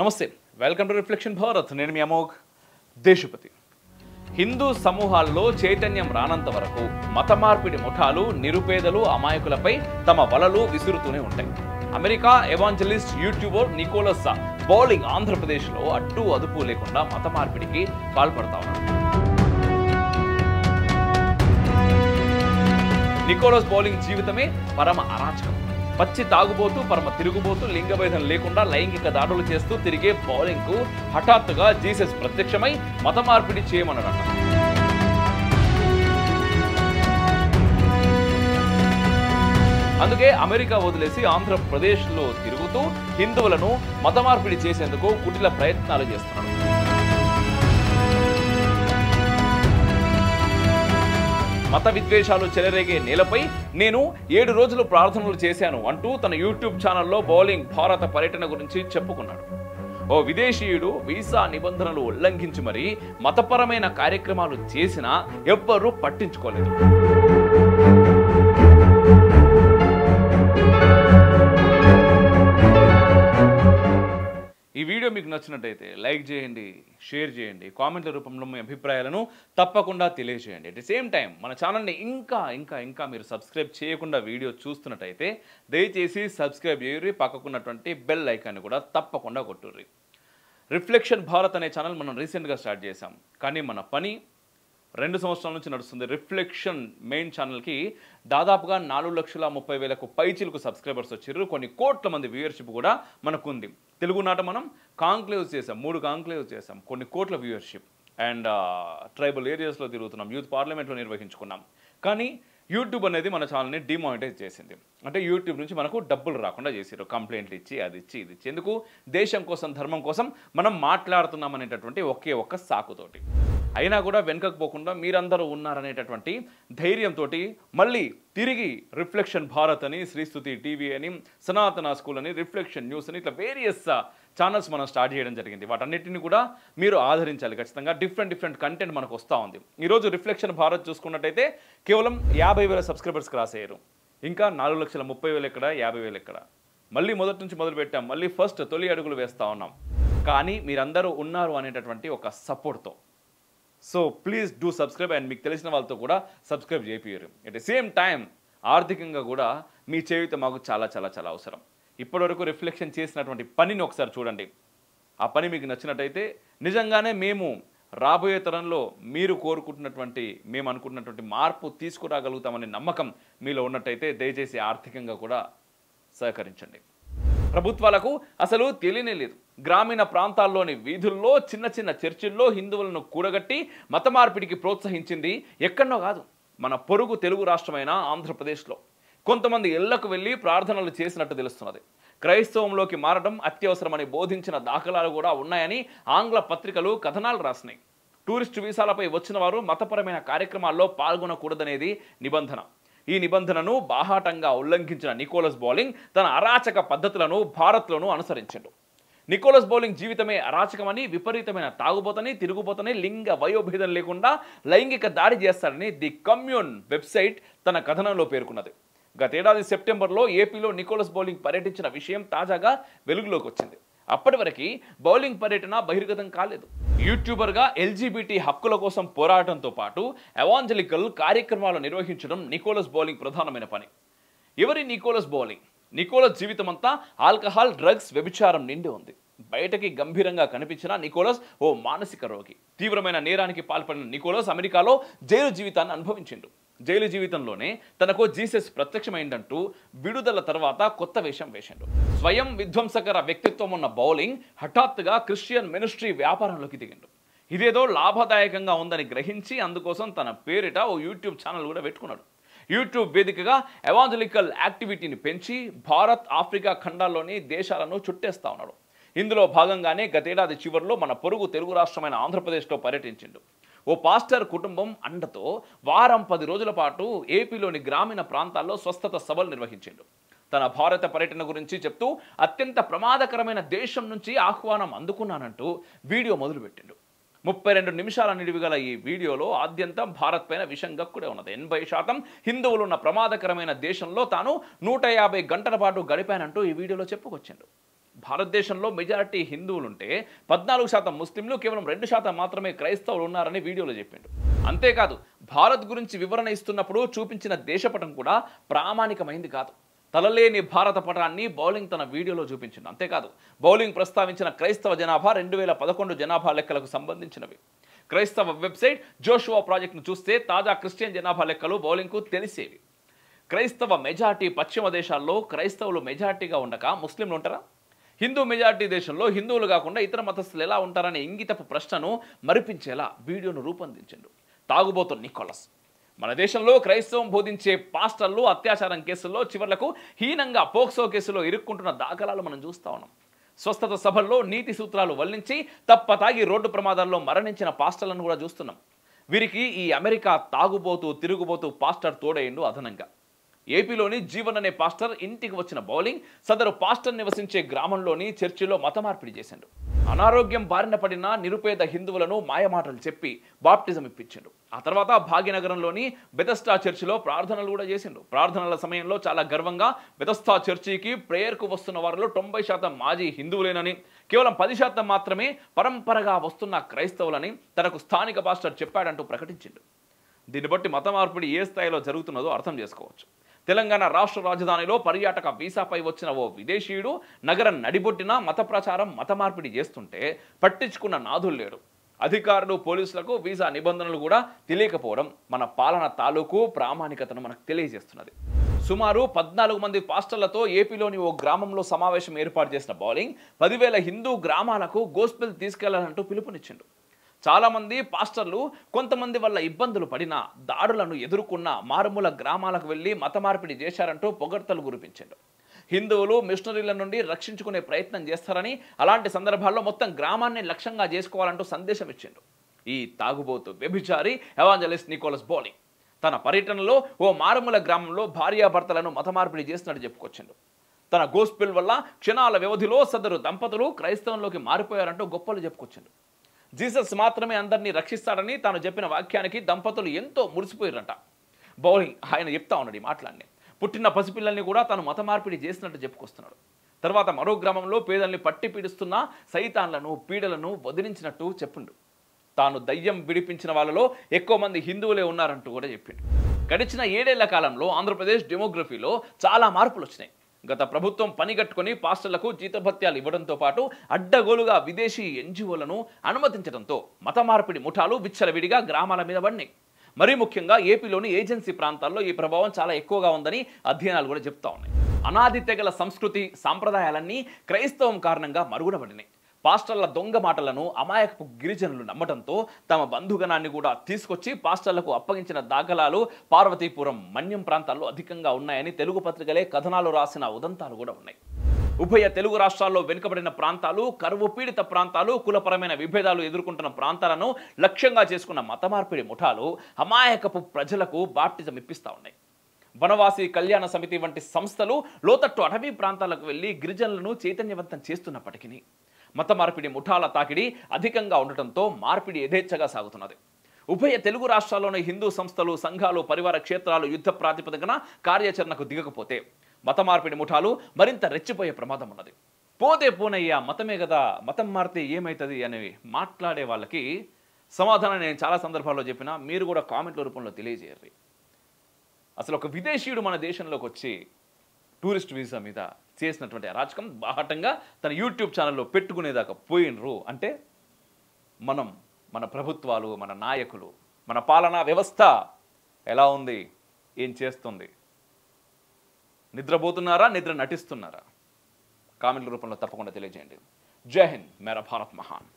నమస్తే, welcome to reflection Bharat. నేను మీ అమోఘ్ దేశపతి. హిందూ సమూహాల్లో చైతన్యం రానంత వరకు మత మార్పిడి ముఠాలు నిరుపేదలు అమాయకులపై తమ వలలు విసురుతూనే ఉంటాయి. America evangelist YouTuber Nicholas Bowling ఆంధ్రప్రదేశ్లో అడ్డు అదుపు లేకుండా మత మార్పిడికి పాల్పడతా ఉన్నారు. నికోలస్ బౌలింగ్ జీవితమే పరమ అరాచకం. పచ్చి తాగుబోతూ పరమ తిరుగుబోతూ లింగభేదం లేకుండా లైంగిక దాడులు చేస్తూ తిరిగే బౌలింగ్ కు హఠాత్తుగా జీసస్ ప్రత్యక్షమై మత మార్పిడి చేయమన్నారట. అందుకే అమెరికా వదిలేసి ఆంధ్రప్రదేశ్లో తిరుగుతూ హిందువులను మత మార్పిడి చేసేందుకు కుటిల ప్రయత్నాలు చేస్తున్నాడు. మత విద్వేషాలు చెలరేగే నేలపై నేను 7 రోజులు ప్రార్థనలు చేశాను అంటూ తన యూట్యూబ్ ఛానల్లో బౌలింగ్ భారత పర్యటన గురించి చెప్పుకున్నాడు. ఓ విదేశీయుడు వీసా నిబంధనలు ఉల్లంఘించి మరీ మతపరమైన కార్యక్రమాలు చేసినా ఎవ్వరూ పట్టించుకోలేదు. ఈ వీడియో మీకు నచ్చినట్టయితే లైక్ చేయండి, షేర్ చేయండి, కామెంట్ల రూపంలో మీ అభిప్రాయాలను తప్పకుండా తెలియజేయండి. అట్ ది సేమ్ టైం మన ఛానల్ని ఇంకా మీరు సబ్స్క్రైబ్ చేయకుండా వీడియో చూస్తున్నట్టయితే దయచేసి సబ్స్క్రైబ్ చేయరు, పక్కకున్నటువంటి బెల్ ఐకాన్ని కూడా తప్పకుండా కొట్టుర్రి. రిఫ్లెక్షన్ భారత్ అనే ఛానల్ మనం రీసెంట్గా స్టార్ట్ చేశాం, కానీ మన పని 2 సంవత్సరాల నుంచి నడుస్తుంది. రిఫ్లెక్షన్ మెయిన్ ఛానల్కి దాదాపుగా 4,30,000 పైచిలకు సబ్స్క్రైబర్స్ వచ్చారు. కొన్ని కోట్ల మంది వ్యూయర్షిప్ కూడా మనకుంది. తెలుగునాట మనం కాంక్లేవ్స్ చేసాం, 3 కాంక్లేవ్స్ చేసాం, కొన్ని కోట్ల వ్యూయర్షిప్. అండ్ ట్రైబల్ ఏరియాస్లో తిరుగుతున్నాం, యూత్ పార్లమెంట్లో నిర్వహించుకున్నాం. కానీ యూట్యూబ్ అనేది మన ఛానల్ని డిమానిటైజ్ చేసింది. అంటే యూట్యూబ్ నుంచి మనకు డబ్బులు రాకుండా చేసారు, కంప్లైంట్లు ఇచ్చి అది ఇచ్చి. ఎందుకు? దేశం కోసం ధర్మం కోసం మనం మాట్లాడుతున్నాం అనేటటువంటి ఒకే ఒక్క సాకుతోటి. అయినా కూడా వెనుకకు పోకుండా మీరందరూ ఉన్నారనేటటువంటి ధైర్యంతో మళ్ళీ తిరిగి రిఫ్లెక్షన్ భారత్ అని, శ్రీస్తుతి టీవీ అని, సనాతన స్కూల్ అని, రిఫ్లెక్షన్ న్యూస్ అని, ఇట్లా వేరియస్ ఛానల్స్ మనం స్టార్ట్ చేయడం జరిగింది. వాటన్నిటిని కూడా మీరు ఆదరించాలి ఖచ్చితంగా. డిఫరెంట్ కంటెంట్ మనకు వస్తూ ఉంది. ఈరోజు రిఫ్లెక్షన్ భారత్ చూసుకున్నట్టయితే కేవలం 50,000 సబ్స్క్రైబర్స్ క్రాస్ అయ్యారు. ఇంకా 4,30,000 ఎక్కడ, 50,000 ఎక్కడ. మళ్ళీ మొదటి నుంచి మొదలు పెట్టాం, మళ్ళీ ఫస్ట్ తొలి అడుగులు వేస్తూ ఉన్నాం. కానీ మీరందరూ ఉన్నారు అనేటటువంటి ఒక సపోర్ట్తో. So please do subscribe. And మీకు తెలిసిన వాళ్ళతో కూడా సబ్స్క్రైబ్ చేపియ్యారు. అట్ ది సేమ్ టైం ఆర్థికంగా కూడా మీ చేయుత మాకు చాలా అవసరం. ఇప్పటివరకు రిఫ్లెక్షన్ చేసినటువంటి పనిని ఒకసారి చూడండి. ఆ పని మీకు నచ్చినట్టయితే నిజంగానే మేము రాబోయే తరంలో మీరు కోరుకుంటున్నటువంటి, మేము అనుకుంటున్నటువంటి మార్పు తీసుకురాగలుగుతామనే నమ్మకం మీలో ఉన్నట్టయితే దయచేసి ఆర్థికంగా కూడా సహకరించండి. ప్రభుత్వాలకు అసలు తెలియనే లేదు. గ్రామీణ ప్రాంతాల్లోని వీధుల్లో చిన్న చర్చిల్లో హిందువులను కూడగట్టి మత మార్పిడికి ప్రోత్సహించింది ఎక్కడో కాదు, మన పొరుగు తెలుగు రాష్ట్రమైన ఆంధ్రప్రదేశ్లో. కొంతమంది ఇళ్లకు వెళ్ళి ప్రార్థనలు చేసినట్టు తెలుస్తున్నది. క్రైస్తవంలోకి మారడం అత్యవసరమని బోధించిన దాఖలాలు కూడా ఉన్నాయని ఆంగ్ల పత్రికలు కథనాలు రాసినాయి. టూరిస్టు వీసాలపై వచ్చిన వారు మతపరమైన కార్యక్రమాల్లో పాల్గొనకూడదనేది నిబంధన. ఈ నిబంధనను బాహాటంగా ఉల్లంఘించిన నికోలస్ బౌలింగ్ తన అరాచక పద్ధతులను భారత్లోనూ అనుసరించాడు. నికోలస్ బౌలింగ్ జీవితమే అరాచకమని, విపరీతమైన తాగుబోతని, తిరుగుబోతని, లింగ వయోభేదం లేకుండా లైంగిక దాడి చేస్తాడని ది కమ్యూన్ వెబ్సైట్ తన కథనంలో పేర్కొన్నది. గతేడాది సెప్టెంబర్లో ఏపీలో నికోలస్ బౌలింగ్ పర్యటించిన విషయం తాజాగా వెలుగులోకి వచ్చింది. అప్పటి వరకు బౌలింగ్ పర్యటన బహిర్గతం కాలేదు. యూట్యూబర్గా ఎల్జీబీటీ హక్కుల కోసం పోరాటంతో పాటు ఎవాంజలికల్ కార్యక్రమాలు నిర్వహించడం నికోలస్ బౌలింగ్ ప్రధానమైన పని. ఎవరి నికోలస్ బౌలింగ్? నికోలస్ జీవితమంతా ఆల్కహాల్, డ్రగ్స్, వ్యభిచారం నిండి ఉంది. బయటకి గంభీరంగా కనిపించిన నికోలస్ ఓ మానసిక రోగి. తీవ్రమైన నేరానికి పాల్పడిన నికోలస్ అమెరికాలో జైలు జీవితాన్ని అనుభవించిండు. జైలు జీవితంలోనే తనకు జీసస్ ప్రత్యక్షమైందంటూ విడుదల తర్వాత కొత్త వేషం వేసిండు. స్వయం విధ్వంసకర వ్యక్తిత్వం ఉన్న బౌలింగ్ హఠాత్తుగా క్రిస్టియన్ మినిస్ట్రీ వ్యాపారంలోకి దిగిండు. ఇదేదో లాభదాయకంగా ఉందని గ్రహించి అందుకోసం తన పేరిట ఓ యూట్యూబ్ ఛానల్ కూడా పెట్టుకున్నాడు. యూట్యూబ్ వేదికగా ఎవాంజలికల్ యాక్టివిటీని పెంచి భారత్, ఆఫ్రికా ఖండాల్లోని దేశాలను చుట్టేస్తా ఉన్నాడు. ఇందులో భాగంగానే గతేడాది చివరిలో మన పొరుగు తెలుగు రాష్ట్రమైన ఆంధ్రప్రదేశ్లో పర్యటించిండు. ఓ పాస్టర్ కుటుంబం అండతో వారం 10 రోజుల పాటు ఏపీలోని గ్రామీణ ప్రాంతాల్లో స్వస్థత సభలు నిర్వహించిండు. తన భారత పర్యటన గురించి చెప్తూ అత్యంత ప్రమాదకరమైన దేశం నుంచి ఆహ్వానం అందుకున్నానంటూ వీడియో మొదలుపెట్టిండు. 32 నిమిషాల నిడివి గల ఈ వీడియోలో ఆద్యంతం భారత్ పైన విషం గక్కుడే ఉన్నది. 80% హిందువులు ఉన్న ప్రమాదకరమైన దేశంలో తాను 150 గంటల పాటు గడిపానంటూ ఈ వీడియోలో చెప్పుకొచ్చిండు. భారతదేశంలో మెజారిటీ హిందువులుంటే 14% ముస్లింలు, కేవలం 2% మాత్రమే క్రైస్తవులు ఉన్నారని వీడియోలో చెప్పిండు. అంతేకాదు భారత్ గురించి వివరణ ఇస్తున్నప్పుడు చూపించిన దేశపటం కూడా ప్రామాణికమైంది కాదు. తలలేని భారత పటాన్ని బౌలింగ్ తన వీడియోలో చూపించింది. అంతేకాదు బౌలింగ్ ప్రస్తావించిన క్రైస్తవ జనాభా 2011 జనాభా లెక్కలకు సంబంధించినవి. క్రైస్తవ వెబ్సైట్ జోషువా ప్రాజెక్ట్ను చూస్తే తాజా క్రిస్టియన్ జనాభా లెక్కలు బౌలింగ్కు తెలిసేవి. క్రైస్తవ మెజార్టీ పశ్చిమ దేశాల్లో క్రైస్తవులు మెజార్టీగా ఉండక ముస్లింలు ఉంటారా? హిందూ మెజార్టీ దేశంలో హిందువులు కాకుండా ఇతర మతస్థులు ఎలా ఉంటారనే ఇంగితపు ప్రశ్నను మరిపించేలా వీడియోను రూపొందించాడు తాగుబోతు నికోలస్. మన దేశంలో క్రైస్తవం బోధించే పాస్టర్లు అత్యాచారం కేసుల్లో చివర్లకు హీనంగా పోక్సో కేసులో ఇరుక్కుంటున్న దాఖలాలు మనం చూస్తా ఉన్నాం. స్వస్థత సభల్లో నీతి సూత్రాలు వల్లించి తప్పతాగి రోడ్డు ప్రమాదాల్లో మరణించిన పాస్టర్లను కూడా చూస్తున్నాం. వీరికి ఈ అమెరికా తాగుబోతూ తిరుగుబోతూ పాస్టర్ తోడేయండు అదనంగా. ఏపీలోని జీవన్ అనే పాస్టర్ ఇంటికి వచ్చిన బౌలింగ్ సదరు పాస్టర్ నివసించే గ్రామంలోని చర్చిలో మత మార్పిడి చేశాడు. అనారోగ్యం బారిన పడిన నిరుపేద హిందువులను మాయమాటలు చెప్పి బాప్టిజం ఇప్పించాడు. ఆ తర్వాత భాగ్యనగరంలోని బెతస్టా చర్చిలో ప్రార్థనలు కూడా చేసిండు. ప్రార్థనల సమయంలో చాలా గర్వంగా బెతస్టా చర్చికి ప్రేయర్కు వస్తున్న వారిలో 90% మాజీ హిందువులేనని, కేవలం 10% మాత్రమే పరంపరగా వస్తున్న క్రైస్తవులని తనకు స్థానిక పాస్టర్ చెప్పాడంటూ ప్రకటించిండు. దీన్ని బట్టి మత మార్పిడి ఏ స్థాయిలో జరుగుతున్నదో అర్థం చేసుకోవచ్చు. తెలంగాణ రాష్ట్ర రాజధానిలో పర్యాటక వీసాపై వచ్చిన ఓ విదేశీయుడు నగరం నడిబొట్టిన మత ప్రచారం మత మార్పిడి చేస్తుంటే పట్టించుకున్న నాథులు లేడు. అధికారులు పోలీసులకు వీసా నిబంధనలు కూడా తెలియకపోవడం మన పాలన తాలూకు ప్రామాణికతను మనకు తెలియజేస్తున్నది. సుమారు 14 మంది పాస్టర్లతో ఏపీలోని ఓ గ్రామంలో సమావేశం ఏర్పాటు చేసిన బౌలింగ్ 10,000 హిందూ గ్రామాలకు గోస్పెల్ తీసుకెళ్లాలంటూ పిలుపునిచ్చిండు. చాలామంది పాస్టర్లు కొంతమంది వల్ల ఇబ్బందులు పడినా దాడులను ఎదుర్కొన్న మారుమూల గ్రామాలకు వెళ్లి మత మార్పిడి చేశారంటూ పొగడ్తలు కురిపించాడు. హిందువులు మిషనరీల నుండి రక్షించుకునే ప్రయత్నం చేస్తారని, అలాంటి సందర్భాల్లో మొత్తం గ్రామాన్ని లక్ష్యంగా చేసుకోవాలంటూ సందేశం ఇచ్చిండు ఈ తాగుబోతు వ్యభిచారి ఎవాంజలిస్ట్ నికోలస్ బౌలింగ్. తన పర్యటనలో ఓ మారుమూల గ్రామంలో భార్యాభర్తలను మత మార్పిడి చేసినట్టు చెప్పుకొచ్చిండు. తన గోస్పెల్ వల్ల క్షణాల వ్యవధిలో సదరు దంపతులు క్రైస్తవంలోకి మారిపోయారంటూ గొప్పలు చెప్పుకొచ్చిండు. జీసస్ మాత్రమే అందరినీ రక్షిస్తాడని తాను చెప్పిన వాక్యానికి దంపతులు ఎంతో మురిసిపోయారంట. బౌలింగ్ ఆయన చెప్తా ఉన్నాడు ఈ మాటలన్నీ. పుట్టిన పసిపిల్లల్ని కూడా తాను మత మార్పిడి చేసినట్టు చెప్పుకొస్తున్నాడు. తర్వాత మరో గ్రామంలో పేదల్ని పట్టి పీడిస్తున్న సైతాన్లను పీడలను వదిలించినట్టు చెప్పిండు. తాను దయ్యం విడిపించిన వాళ్ళలో ఎక్కువ మంది హిందువులే ఉన్నారంటూ కూడా చెప్పిండు. గడిచిన 7 ఏళ్ల కాలంలో ఆంధ్రప్రదేశ్ డెమోగ్రఫీలో చాలా మార్పులు వచ్చినాయి. గత ప్రభుత్వం పనిగట్టుకుని పాస్టర్లకు జీతభత్యాలు ఇవ్వడంతో పాటు అడ్డగోలుగా విదేశీ ఎన్జిఓలను అనుమతించడంతో మత మార్పిడి ముఠాలు విచ్చలవిడిగా గ్రామాల మీద పడినాయి. మరీ ముఖ్యంగా ఏపీలోని ఏజెన్సీ ప్రాంతాల్లో ఈ ప్రభావం చాలా ఎక్కువగా ఉందని అధ్యయనాలు కూడా చెప్తా ఉన్నాయి. అనాది తెగల సంస్కృతి సాంప్రదాయాలన్నీ క్రైస్తవం కారణంగా మరుగున పడినాయి. పాస్టర్ల దొంగ మాటలను అమాయకపు గిరిజనులు నమ్మడంతో తమ బంధుగణాన్ని కూడా తీసుకొచ్చి పాస్టర్లకు అప్పగించిన దాఖలాలు పార్వతీపురం, మన్యం ప్రాంతాల్లో అధికంగా ఉన్నాయని తెలుగు పత్రికలే కథనాలు రాసిన ఉదంతాలు కూడా ఉన్నాయి. ఉభయ తెలుగు రాష్ట్రాల్లో వెనుకబడిన ప్రాంతాలు, కరువు పీడిత ప్రాంతాలు, కులపరమైన విభేదాలు ఎదుర్కొంటున్న ప్రాంతాలను లక్ష్యంగా చేసుకున్న మత మార్పిడి ముఠాలు అమాయకపు ప్రజలకు బాప్టిజం ఇప్పిస్తా ఉన్నాయి. వనవాసి కళ్యాణ సమితి వంటి సంస్థలు లోతట్టు అటవీ ప్రాంతాలకు వెళ్లి గిరిజనులను చైతన్యవంతం చేస్తున్నప్పటికీ మత మార్పిడి ముఠాల తాకిడి అధికంగా ఉండటంతో మార్పిడి యథేచ్ఛగా సాగుతున్నది. ఉభయ తెలుగు రాష్ట్రాల్లోని హిందూ సంస్థలు, సంఘాలు, పరివార క్షేత్రాలు యుద్ధ ప్రాతిపదికన కార్యాచరణకు దిగకపోతే మత మార్పిడి ముఠాలు మరింత రెచ్చిపోయే ప్రమాదం ఉన్నది. పోతే పోనయ్యా మతమే కదా, మతం మారితే ఏమవుతుంది అని మాట్లాడే వాళ్ళకి సమాధానం నేను చాలా సందర్భాల్లో చెప్పినా మీరు కూడా కామెంట్ల రూపంలో తెలియజేయండి. అసలు ఒక విదేశీయుడు మన దేశంలోకి వచ్చి టూరిస్ట్ వీసా మీద చేసినటువంటి అరాచకం బాహటంగా తన యూట్యూబ్ ఛానల్లో పెట్టుకునేదాకా పోయినరు అంటే మన ప్రభుత్వాలు, మన నాయకులు, మన పాలనా వ్యవస్థ ఎలా ఉంది, ఏం చేస్తుంది? నిద్రపోతున్నారా, నిద్ర నటిస్తున్నారా? కామెంట్ల రూపంలో తప్పకుండా తెలియజేయండి. జై హింద్, మేరా భారత్ మహాన్.